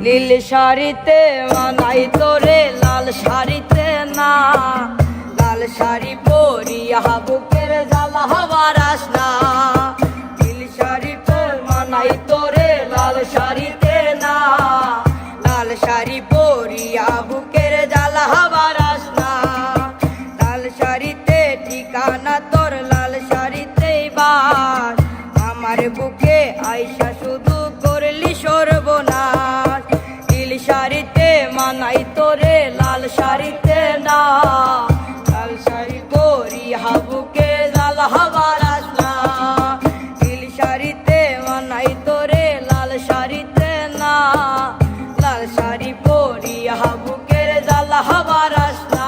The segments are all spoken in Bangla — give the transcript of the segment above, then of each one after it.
নীল শাড়িতে মানাই তোরে লাল শাড়িতে না, লাল শাড়ি পরিয়া বুকের জ্বালা হবার আসনা। নীল শাড়িতে মানাই তোরে লাল শাড়িতে না, লাল শাড়ি পরিয়া বুকের জ্বালা হবার আসনা। লাল শাড়িতে ঠিকানা তোর লাল শাড়িতেই বাস, আমার বুকে আইসা শুধু করলি সর্বনাশ। নীল শাড়িতে মানাই তোরে লাল শাড়িতে না, লাল শাড়ি পরিয়া বুকে জ্বালা হবার আসনা। নীল শাড়িতে মানাই তোরে লাল শাড়িতে না, লাল শাড়ি পরিয়া বুকের জ্বালা হবার আসনা।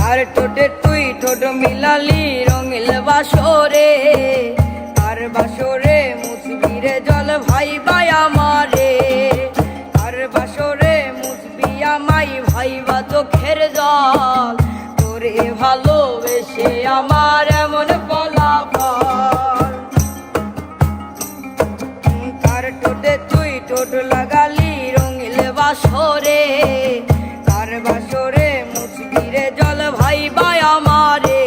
আর ঠোঁটে তুই ঠোঁট মিলালি রঙিল বাসরে, আর বাসরে মুছবি রে জল ভাই ভাই আমারে। আর বাসরে মুছবি আমাই ভাইবা চোখের জল, তোরে ভালোবেসে আমার এমন ফলাফল। তার ঠোঁটে তুই ঠোঁট লাগালি রঙিল বাসরে, তার বাসরে মুছবি রে জল ভাই ভাই আমারে।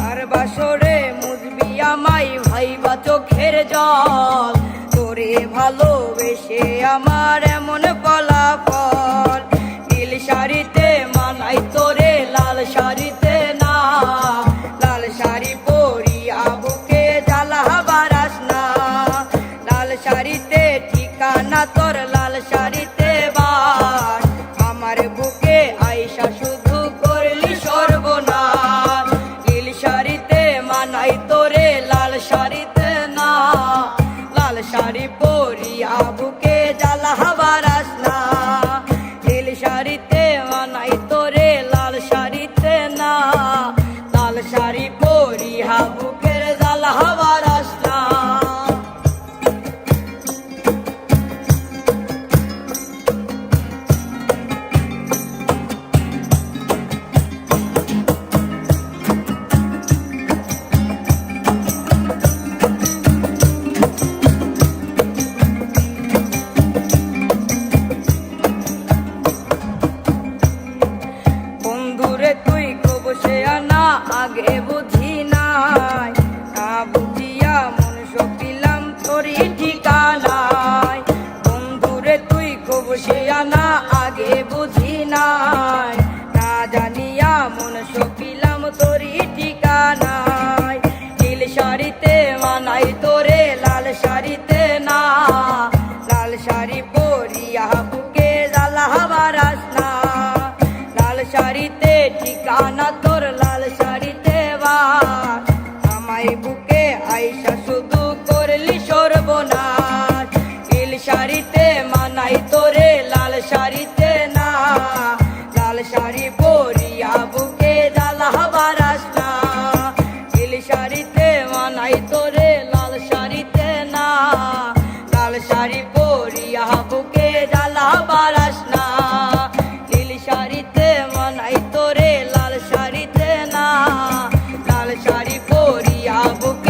আর বাসরে মুছবি আমাই ভাইবা চোখের জল, তোরে ভালোবেসে আমার এমন ফলাফল। নীল শাড়িতে মানাই তোরে লাল শাড়িতে না, লাল শাড়ি পরিয়া বুকে জ্বালা হবার আসনা। লাল শাড়িতে ঠিকানা তোর লাল শাড়িতে বাস, আমার বুকে আইসা শুধু করলি সর্বনাশ। নীল শাড়িতে মানাই তোরে লাল শাড়িতে না, লাল শাড়ি পরিয়া বুকে জ্বালা হবার আসনা। নীল শাড়িতে মানাই তোরে লাল শাড়িতে না, লাল শাড়ি পরিয়া বুকের জ্বালা হবার আসনা। বন্ধুরে তুই কবসে আনা আগে বুঝি নাই, না বুঝিয়া মন সপিলাম তোরই ঠিকানায়। বন্ধুরে তুই কবসে আনা আগে বুঝি নাই, না জানিয়া মন সপিলাম তোরই ঠিকানায়। নীল শাড়িতে মানাই তোরে লাল শাড়িতে না, লাল শাড়ি পরিয়া বুকে জ্বালা হবার আসনা। লাল শাড়িতে ঠিকানা তোর লাল শাড়িতে বাস, আমায় বুকে আইসা শুধু করলি সর্বনাশ। নীল শাড়িতে মানাই তোরে লাল শাড়িতে না, লাল শাড়ি পরিয়া বুকে জ্বালা হবার আসনা। নীল শাড়িতে মানাই তোরে লাল শাড়িতে না, লাল শাড়ি পরিয়া বুকে জ্বালা হবার আসনা। নীল শাড়িতে মানাই তোরে লাল শাড়িতে না, লাল শাড়ি পরিয়া বুকে